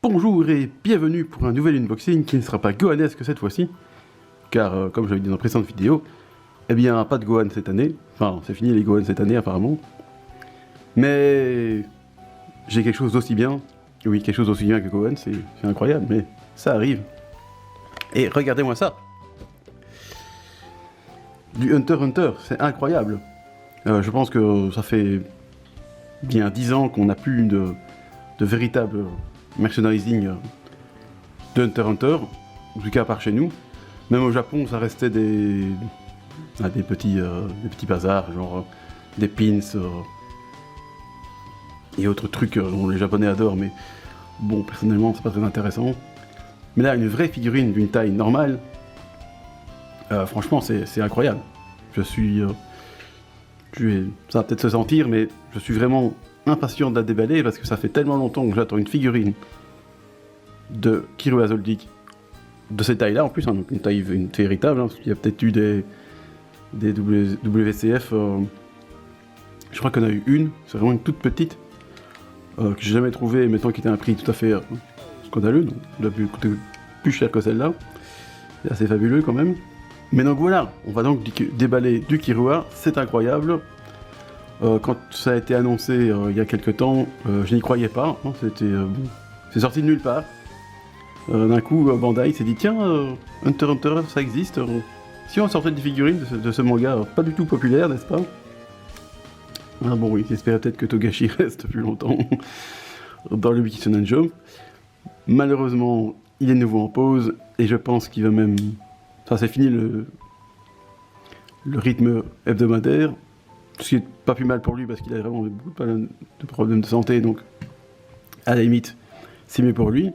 Bonjour et bienvenue pour un nouvel unboxing qui ne sera pas gohanesque cette fois-ci, car comme j'avais dit dans la précédente vidéo, eh bien pas de Gohan cette année, enfin c'est fini les Gohan cette année apparemment, mais j'ai quelque chose d'aussi bien, oui quelque chose d'aussi bien que Gohan, c'est incroyable, mais ça arrive, et regardez-moi ça, du Hunter x Hunter, c'est incroyable, je pense que ça fait bien 10 ans qu'on n'a plus de véritable merchandising de Hunter x Hunter, en tout cas par chez nous. Même au Japon, ça restait des petits bazars, genre des pins et autres trucs dont les Japonais adorent, mais bon, personnellement, c'est pas très intéressant. Mais là, une vraie figurine d'une taille normale, franchement, c'est incroyable. Ça va peut-être se sentir, mais je suis vraiment impatient de la déballer parce que ça fait tellement longtemps que j'attends une figurine de Kirua Zoldyck de cette taille-là, en plus, hein, donc une taille véritable, hein, parce qu'il y a peut-être eu des WCF, je crois qu'on a eu une, c'est vraiment une toute petite, que j'ai jamais trouvée, mettant qui était un prix tout à fait scandaleux, donc elle a pu coûter plus cher que celle-là, c'est assez fabuleux quand même. Mais donc voilà, on va donc déballer du Kirua, c'est incroyable. Quand ça a été annoncé il y a quelques temps, je n'y croyais pas, hein, c'est sorti de nulle part. D'un coup, Bandai s'est dit tiens, Hunter x Hunter, ça existe. Si on sortait des figurines de ce manga pas du tout populaire, n'est-ce pas? Ah bon oui, j'espérais peut-être que Togashi reste plus longtemps dans le Wiki Shonen Jump. Malheureusement, il est de nouveau en pause, et je pense qu'il va même... Ça, c'est fini le rythme hebdomadaire, ce qui est pas plus mal pour lui parce qu'il a vraiment beaucoup de problèmes de santé, donc à la limite, c'est mieux pour lui.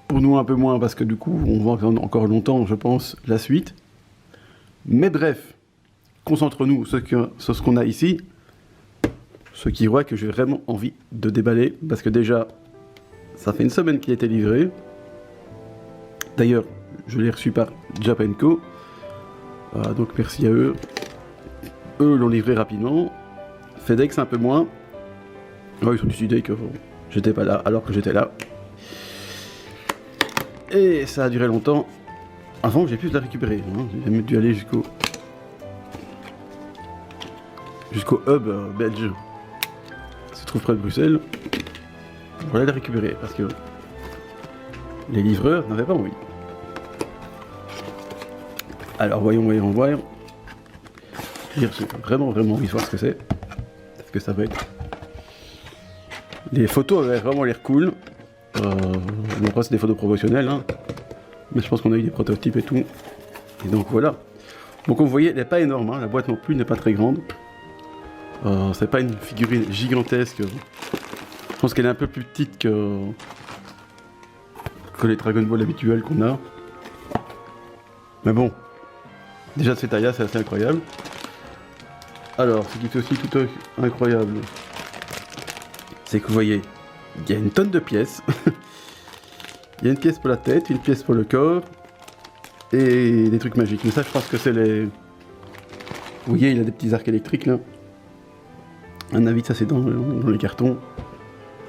Pour nous, un peu moins, parce que du coup, on va encore longtemps, je pense, la suite. Mais bref, concentre-nous sur ce qu'on a ici, ce qui voit que j'ai vraiment envie de déballer, parce que déjà, ça fait une semaine qu'il a été livré. D'ailleurs, je l'ai reçu par Japanco, donc merci à eux. Eux l'ont livré rapidement. FedEx un peu moins. Oh, ils ont décidé que j'étais pas là alors que j'étais là. Et ça a duré longtemps avant que j'ai pu la récupérer. Hein. J'ai même dû aller jusqu'au hub belge qui se trouve près de Bruxelles pour aller la récupérer parce que les livreurs n'avaient pas envie. Alors voyons. J'ai vraiment envie de voir ce que c'est. Parce que ça va être... Les photos avaient vraiment l'air cool. Bon, après c'est des photos promotionnelles, hein. Mais je pense qu'on a eu des prototypes et tout. Et donc voilà. Donc comme vous voyez, elle n'est pas énorme, hein. La boîte non plus n'est pas très grande. C'est pas une figurine gigantesque. Je pense qu'elle est un peu plus petite que les Dragon Ball habituels qu'on a. Mais bon, déjà de cette taille-là, c'est assez incroyable. Alors, ce qui est aussi tout incroyable, c'est que vous voyez, il y a une tonne de pièces. Il y a une pièce pour la tête, une pièce pour le corps, et des trucs magiques. Mais ça, je pense que c'est les... Vous voyez, il a des petits arcs électriques, là. À mon avis, ça, c'est dans les cartons.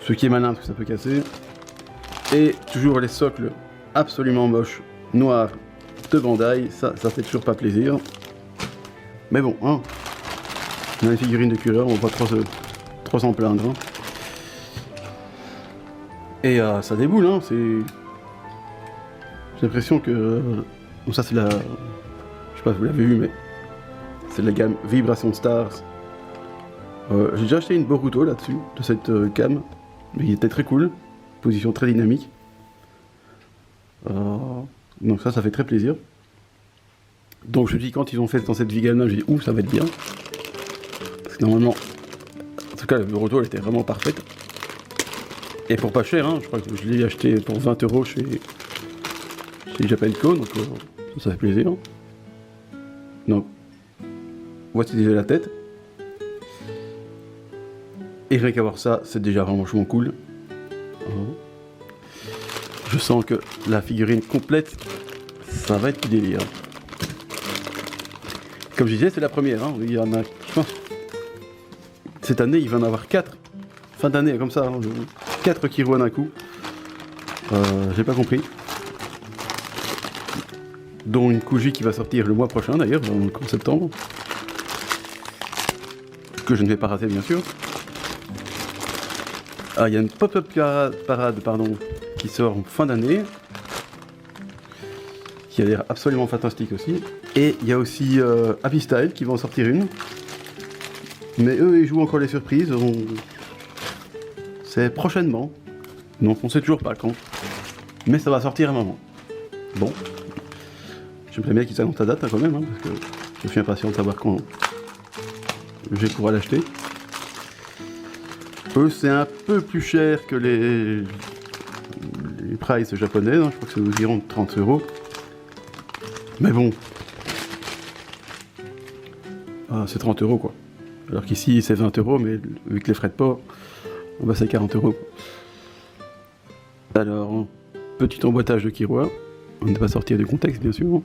Ce qui est malin, parce que ça peut casser. Et toujours les socles absolument moches, noirs, de Bandai. Ça fait toujours pas plaisir. Mais bon, hein. On a les figurines de Kirua, on va pas trop s'en plaindre. Hein. Et ça déboule, hein, J'ai l'impression que... Bon, ça c'est la... Je sais pas si vous l'avez vu, mais... C'est de la gamme Vibration Stars. J'ai déjà acheté une Boruto là-dessus, de cette gamme. Mais il était très cool. Position très dynamique. Donc ça fait très plaisir. Donc je me dis, quand ils ont fait dans cette gamme-là, je dis, ouh, ça va être bien. Parce que normalement... En tout cas, la Boruto, elle était vraiment parfaite. Et pour pas cher, hein, je crois que je l'ai acheté pour 20 € chez Japanco, donc ça fait plaisir. Donc, voici déjà la tête. Et rien qu'à voir ça, c'est déjà vraiment vachement cool. Je sens que la figurine complète, ça va être du délire. Comme je disais, c'est la première, hein. Il y en a, je pense, cette année, il va en avoir 4. Fin d'année, comme ça, hein. 4 Kirua d'un coup. J'ai pas compris. Dont une Kuji qui va sortir le mois prochain d'ailleurs, en septembre. Que je ne vais pas rater bien sûr. Ah, il y a une pop-up parade, qui sort en fin d'année. Qui a l'air absolument fantastique aussi. Et il y a aussi Happy Style qui va en sortir une. Mais eux, ils jouent encore les surprises. C'est prochainement. Donc on sait toujours pas quand. Mais ça va sortir à un moment. Bon. J'aimerais bien qu'ils annoncent la date quand même, parce que je suis impatient de savoir quand je vais pouvoir l'acheter. Eux, c'est un peu plus cher que les prices japonais. Je crois que c'est environ de 30 €. Mais bon. Ah, c'est 30 € quoi. Alors qu'ici c'est 20 €, mais avec les frais de port, c'est 40 €. Alors, petit emboîtage de Killua. On ne va pas sortir du contexte, bien sûr.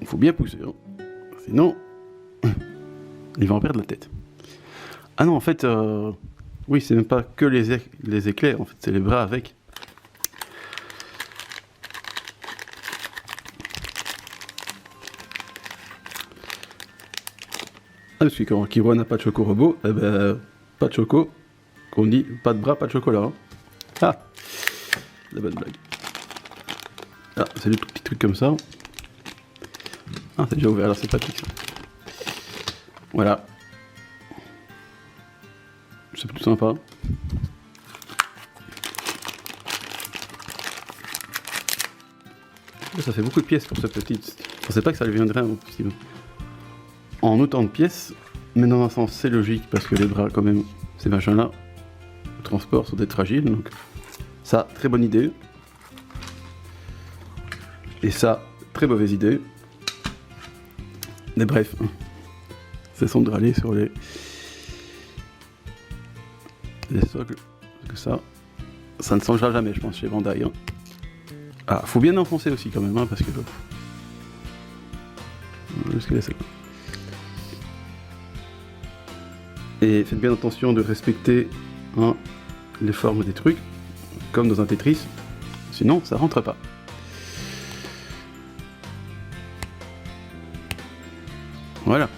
Il faut bien pousser, hein. Sinon, il va en perdre la tête. Ah non, en fait, oui, c'est même pas que les éclairs, en fait, c'est les bras avec. Ah, parce que quand Killua n'a pas de choco robot, eh ben, pas de choco. Qu'on dit pas de bras, pas de chocolat. Hein. Ah, la bonne blague. Ah, c'est des tout petits trucs comme ça. Ah, c'est déjà ouvert, alors c'est pratique ça. Voilà. C'est plutôt sympa. Ça fait beaucoup de pièces pour cette petite. Je pensais pas que ça lui viendrait en autant de pièces. Mais dans un sens, c'est logique parce que les bras, quand même, ces machins-là, au transport, sont d'être fragiles. Donc, ça, très bonne idée. Et ça, très mauvaise idée. Mais bref, cessons de râler sur les socles. Parce que ça ne changera jamais, je pense, chez Bandai. Hein. Ah, faut bien enfoncer aussi quand même, hein, parce que... Jusqu'à là, c'est quoi. Et faites bien attention de respecter les formes des trucs, comme dans un Tetris, sinon ça rentre pas. Voilà.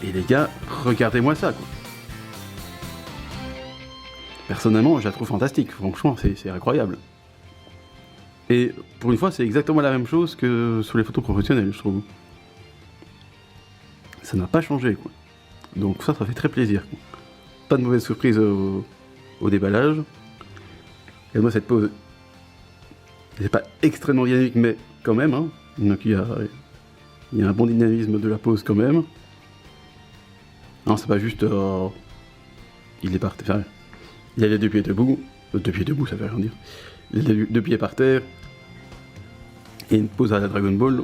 Et les gars, regardez-moi ça, quoi. Personnellement, je la trouve fantastique, franchement, c'est incroyable. Et pour une fois, c'est exactement la même chose que sur les photos professionnelles, je trouve. Ça n'a pas changé, quoi. Donc ça fait très plaisir, quoi. Pas de mauvaise surprise au déballage. Et moi, cette pose, c'est pas extrêmement dynamique, mais quand même, hein. Donc il y a un bon dynamisme de la pose quand même. Non, c'est pas juste... il est par terre. Il y a les deux pieds debout. Deux pieds debout, ça veut rien dire. Les deux pieds par terre. Et une pose à la Dragon Ball.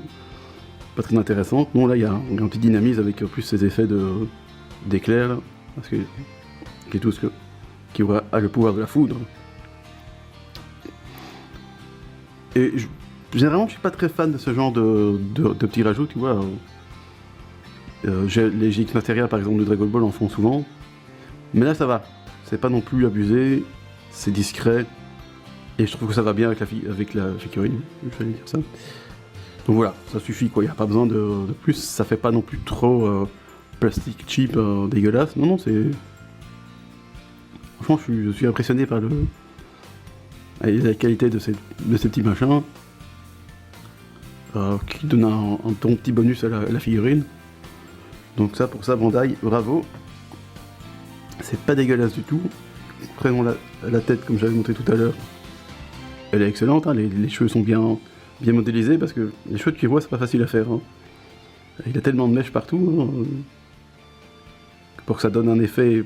Pas très intéressante. Non, là, il y a un petit dynamisme avec plus ces effets d'éclair. Parce que... qui est tout ce que... qui a le pouvoir de la foudre. Et généralement, je suis pas très fan de ce genre de petits rajouts, tu vois. Les GX Materia, par exemple, de Dragon Ball en font souvent. Mais là, ça va. C'est pas non plus abusé. C'est discret. Et je trouve que ça va bien avec la figurine. Je vais dire ça. Donc voilà, ça suffit, quoi. Il n'y a pas besoin de plus. Ça fait pas non plus trop plastique cheap, dégueulasse. Non, c'est... Franchement, je suis impressionné par la qualité de ces petits machins. Qui donne un ton petit bonus à la figurine. Donc ça, pour ça, Bandai, bravo. C'est pas dégueulasse du tout. Prenons la tête, comme j'avais montré tout à l'heure. Elle est excellente, hein. Les cheveux sont bien modélisés, parce que les cheveux de Killua, c'est pas facile à faire. Hein. Il a tellement de mèches partout, hein, pour que ça donne un effet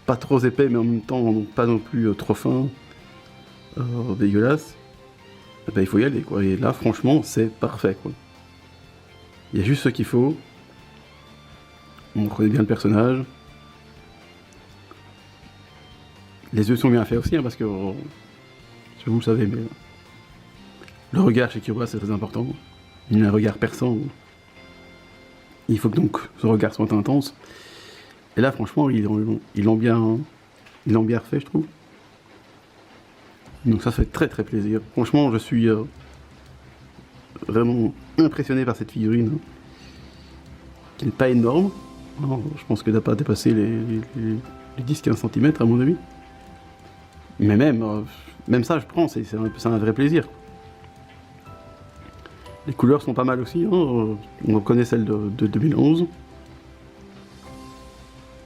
pas trop épais, mais en même temps pas non plus trop fin, dégueulasse. Eh ben, il faut y aller, quoi. Et là, franchement, c'est parfait, quoi. Il y a juste ce qu'il faut. On connaît bien le personnage. Les yeux sont bien faits aussi, hein, parce que... vous le savez, mais... le regard chez Killua, c'est très important. Il a un regard perçant. Il faut que donc ce regard soit intense. Et là, franchement, ils l'ont bien refait, je trouve. Donc ça fait très très plaisir. Franchement, je suis vraiment impressionné par cette figurine. Qui n'est pas énorme. Non, je pense qu'elle n'a pas dépassé les 10-15 cm à mon avis. Mais même ça, je prends, c'est un vrai plaisir. Les couleurs sont pas mal aussi, hein. On reconnaît celle de 2011.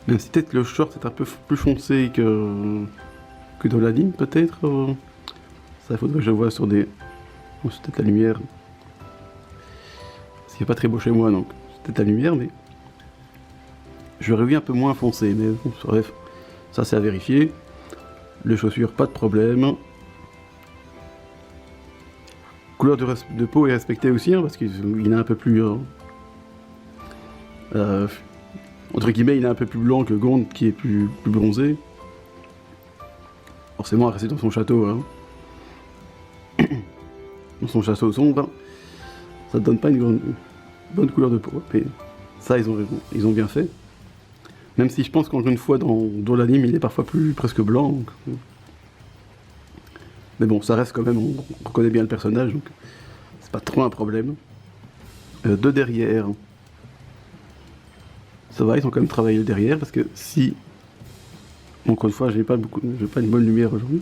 Même si peut-être le short est un peu plus foncé que dans la ligne, peut-être. Ça, il faudrait que je le voie sur des... Oh, c'est peut-être la lumière. Parce qu'il n'est pas très beau chez moi, donc c'est peut-être la lumière, mais... Je l'aurais vu un peu moins foncé, mais bon, bref. Ça, c'est à vérifier. Les chaussures, pas de problème. Couleur de peau est respectée aussi, hein, parce qu'il est un peu plus... entre guillemets, il est un peu plus blanc que Gond, qui est plus bronzé. Forcément, à rester dans son château. Hein. Dans son château sombre, ça ne donne pas une bonne couleur de peau. Mais ça, ils ont bien fait. Même si je pense qu'encore une fois, dans l'anime, il est parfois presque blanc. Donc... Mais bon, ça reste quand même, on reconnaît bien le personnage, donc c'est pas trop un problème. De derrière, ça va, ils ont quand même travaillé le derrière, parce que si... Encore une fois, j'ai pas une bonne lumière aujourd'hui.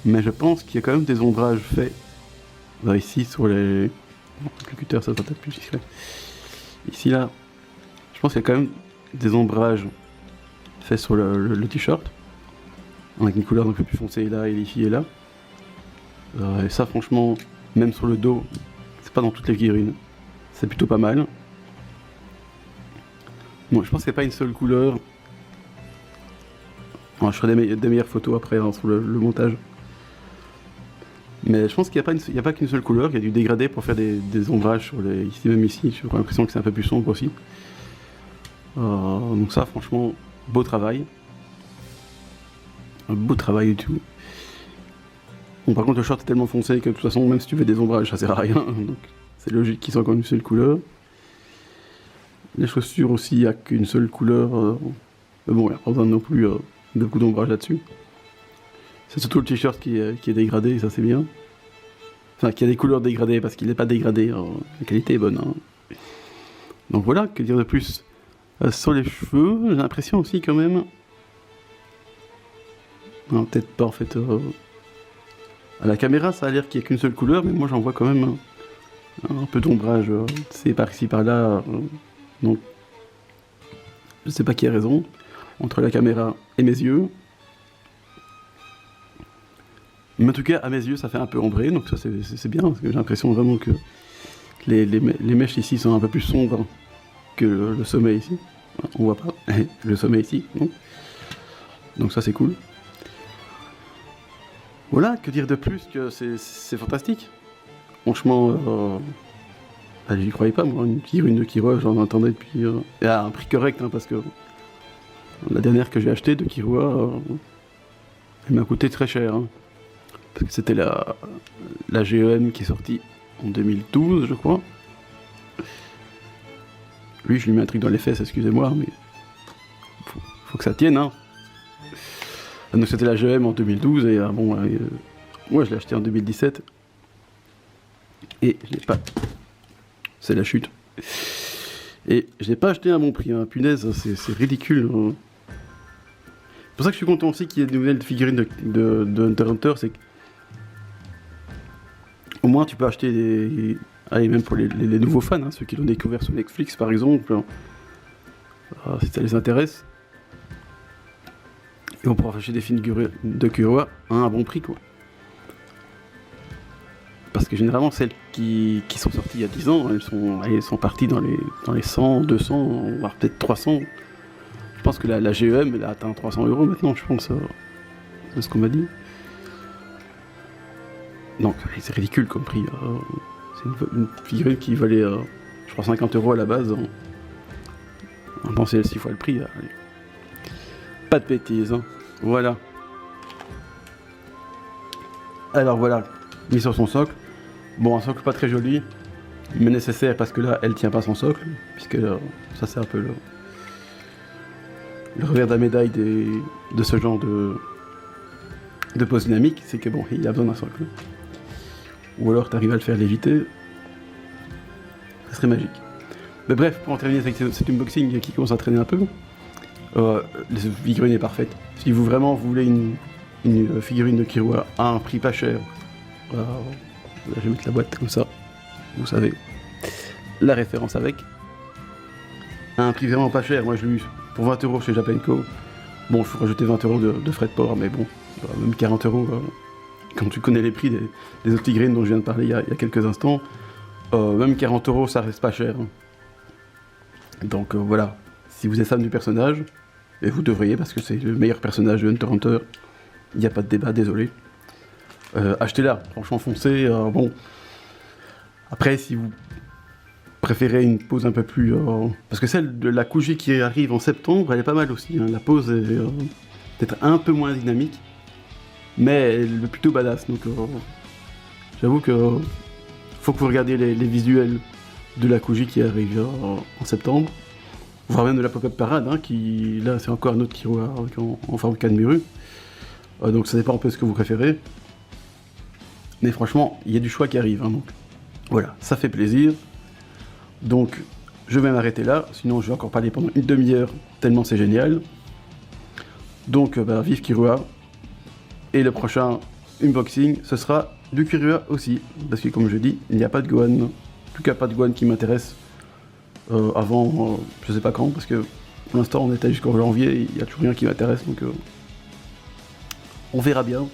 Mais je pense qu'il y a quand même des ombrages faits. Là, ici, sur les... Bon, le cutter, ça doit être plus discret. Ici, là, je pense qu'il y a quand même des ombrages faits sur le t-shirt. Avec une couleur un peu plus foncée là, et ici et là. Et ça, franchement, même sur le dos, c'est pas dans toutes les figurines. C'est plutôt pas mal. Bon, je pense qu'il n'y a pas une seule couleur. Bon, je ferai des meilleures photos après hein, sur le montage. Mais je pense qu'il n'y a pas qu'une seule couleur, il y a du dégradé pour faire des ombrages sur les. Ici, même ici, j'ai l'impression que c'est un peu plus sombre aussi. Donc ça, franchement, beau travail. Un beau travail du tout. Bon, par contre, le short est tellement foncé que de toute façon, même si tu fais des ombrages, ça sert à rien. Donc, c'est logique qu'ils soient encore une seule couleur. Les chaussures aussi, il n'y a qu'une seule couleur. Mais bon, il n'y a pas besoin non plus de beaucoup d'ombrage là-dessus. C'est surtout le t-shirt qui est dégradé, et ça c'est bien. Enfin, qui a des couleurs dégradées, parce qu'il n'est pas dégradé. La qualité est bonne. Hein. Donc voilà, que dire de plus sur les cheveux, j'ai l'impression aussi quand même. Non, peut-être pas en fait. À la caméra, ça a l'air qu'il n'y a qu'une seule couleur, mais moi j'en vois quand même un peu d'ombrage. C'est par ici, par là. Donc, je sais pas qui a raison. Entre la caméra et mes yeux. Mais en tout cas, à mes yeux, ça fait un peu ombré, donc ça c'est bien, parce que j'ai l'impression vraiment que les mèches ici sont un peu plus sombres que le sommet ici. On voit pas le sommet ici, non. Donc ça c'est cool. Voilà, que dire de plus que c'est fantastique. Franchement, j'y croyais pas, moi, une figurine de Killua, j'en entendais depuis... et à un prix correct, hein, parce que la dernière que j'ai achetée de Killua, elle m'a coûté très cher. Hein, parce que c'était la GEM qui est sortie en 2012, je crois. Lui, je lui mets un truc dans les fesses, excusez-moi, mais... Faut que ça tienne, hein. Donc c'était la GM en 2012 et bon, moi je l'ai acheté en 2017 et je l'ai pas. C'est la chute. Et je l'ai pas acheté à mon prix, hein. Punaise, c'est ridicule. Hein. C'est pour ça que je suis content aussi qu'il y ait de nouvelles figurines de Hunter x Hunter, c'est que au moins tu peux acheter des. Allez, même pour les nouveaux fans, hein, ceux qui l'ont découvert sur Netflix par exemple, si ça les intéresse. Et on pourra acheter des figurines de Killua à un bon prix, quoi. Parce que généralement, celles qui sont sorties il y a 10 ans, elles sont parties dans les 100, 200, voire peut-être 300. Je pense que la GEM, elle a atteint 300 € maintenant, je pense. C'est ce qu'on m'a dit. Donc, c'est ridicule comme prix. C'est une figurine qui valait, je crois, 50 € à la base. On pensait 6 fois le prix. Allez. Pas de bêtises, hein. Voilà. Alors voilà, mis sur son socle. Bon, un socle pas très joli, mais nécessaire parce que là, elle tient pas son socle, puisque ça c'est un peu le revers de la médaille de ce genre de pose dynamique, c'est que bon, il a besoin d'un socle. Ou alors tu arrives à le faire léviter, ça serait magique. Mais bref, pour en terminer avec cet unboxing qui commence à traîner un peu, les figurines est parfaite. Si vous vraiment voulez une figurine de Killua à un prix pas cher, je vais mettre la boîte comme ça, vous savez, la référence avec, à un prix vraiment pas cher. Moi je l'ai eu pour 20 € chez Japenco. Bon, il faut rajouter 20 € de frais de port, mais bon, même 40 €, quand tu connais les prix des autres figurines dont je viens de parler il y a quelques instants, même 40 € ça reste pas cher. Donc voilà, si vous êtes fan du personnage, et vous devriez parce que c'est le meilleur personnage de Hunter x Hunter, il n'y a pas de débat, désolé. Achetez-la, franchement foncez. Bon, après si vous préférez une pose un peu plus... parce que celle de la Kuji qui arrive en septembre, elle est pas mal aussi. Hein. La pose est peut-être un peu moins dynamique, mais elle est plutôt badass. Donc j'avoue que faut que vous regardiez les visuels de la Kuji qui arrive en septembre. Voire même de la Pop-Up Parade, hein, qui là c'est encore un autre Killua en forme Kanmuru. Donc ça dépend un peu de ce que vous préférez. Mais franchement, il y a du choix qui arrive. Hein, donc voilà, ça fait plaisir. Donc je vais m'arrêter là, sinon je vais encore parler pendant une demi-heure, tellement c'est génial. Donc vive Killua. Et le prochain unboxing, ce sera du Killua aussi. Parce que comme je dis, il n'y a pas de Gohan. En tout cas pas de Gohan qui m'intéresse. Avant, je sais pas quand, parce que pour l'instant on était jusqu'en janvier, il n'y a toujours rien qui m'intéresse, donc on verra bien.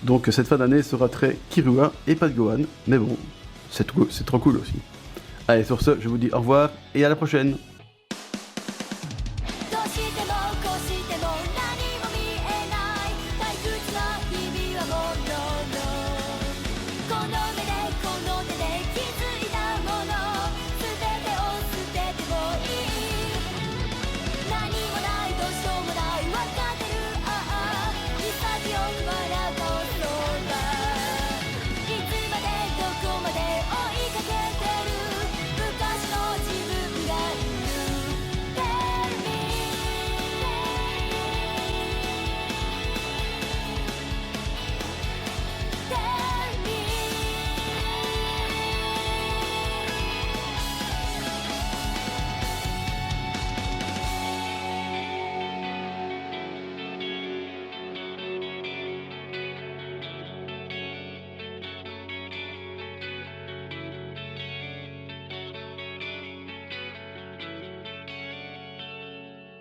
Donc cette fin d'année sera très Killua et pas de Gohan, mais bon, c'est trop cool aussi. Allez, sur ce, je vous dis au revoir et à la prochaine.